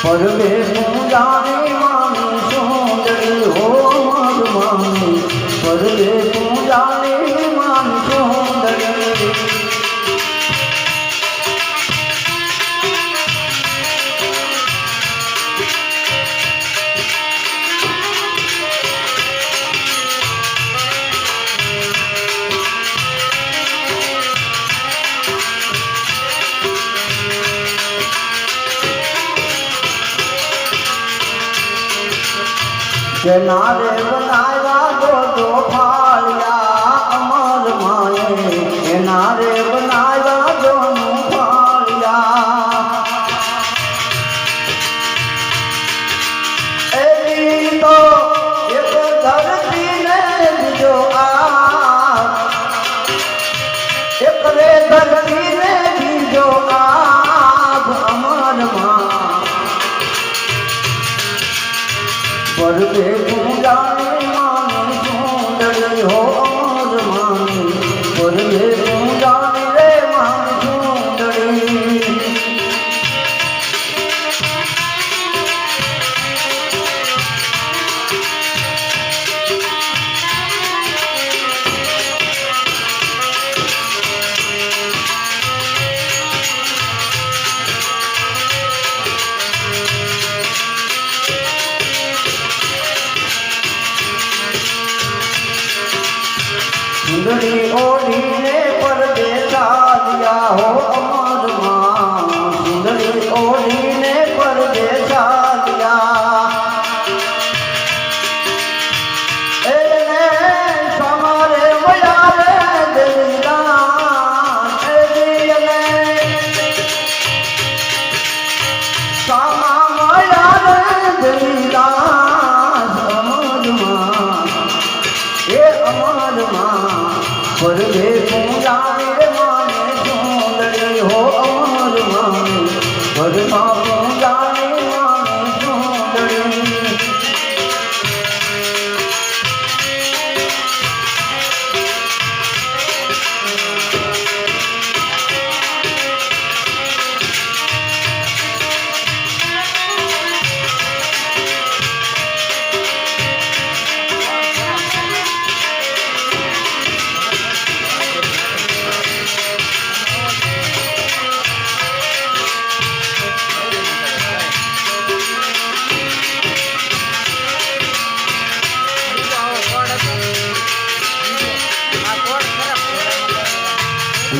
પરવે પૂજાની માની સુંદરી હો માની પરવે પૂજાની માની સુંદરી નારે બનાવ્યા દો ફાળિયા અમર માએ નારે બનાવ્યા દોનું ફાળિયા એવી તો એક ધરતી ને બીજો આ એક રે ધરતી ને બીજો આગ અમર માં પરવે પૂજાની માની સુંદરી હો અમર માની પરવે પૂજાની રે માની સુંદરી સુંદરી ઓઢીને પરદે ચાલ્યા હો અમર માં સુંદરી ઓઢીને પરદે ચાલ્યા એને સમારે મયા રે દેવીદાન એને સમા મયા રે દેવીદાન અમર માં એ અમર માં પરવે પૂજાની રે માને સુંદરી હો અમર માને પરમાં પૂજાની માને સુંદરી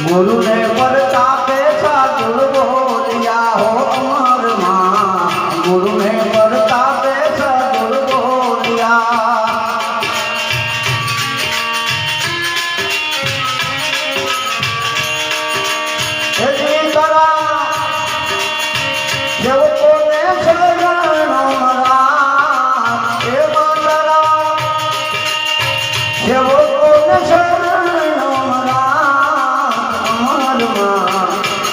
ગુરુ ને પરતાપે સાધુ બોલ્યા હો અમર માં ગુરુ ને પરતાપે સાધુ બોલ્યા એની કરા સેવકોને શરણો મરા એ માતરા સેવકોને શરણો મરા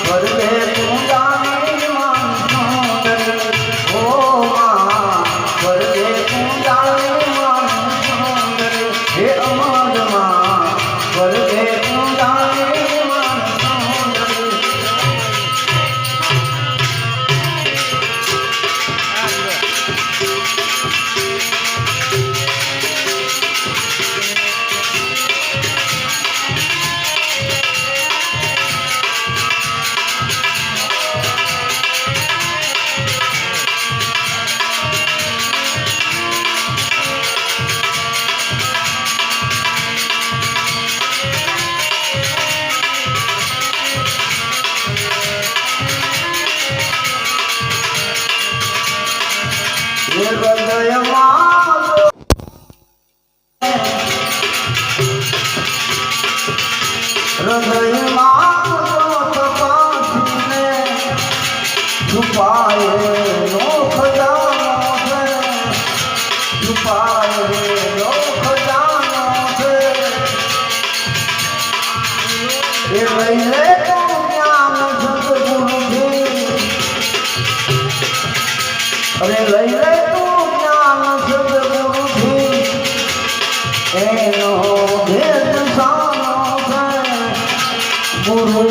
પરવે પૂજાની માની સુંદરી હો માં પરવે પૂજાની માની સુંદરી હે અમર માં પરવે પૂજાની માની સુંદરી હૃદયમાં તપાસીને છુપાય નો ખજાનો છે છુપાય નો ખજાનો છે એ લઈ લે તું જ્ઞાન સદગુરુથી અરે લઈ લે તું જ્ઞાન સદગુરુથી એનો ભેદ સાનો છે ગુરુ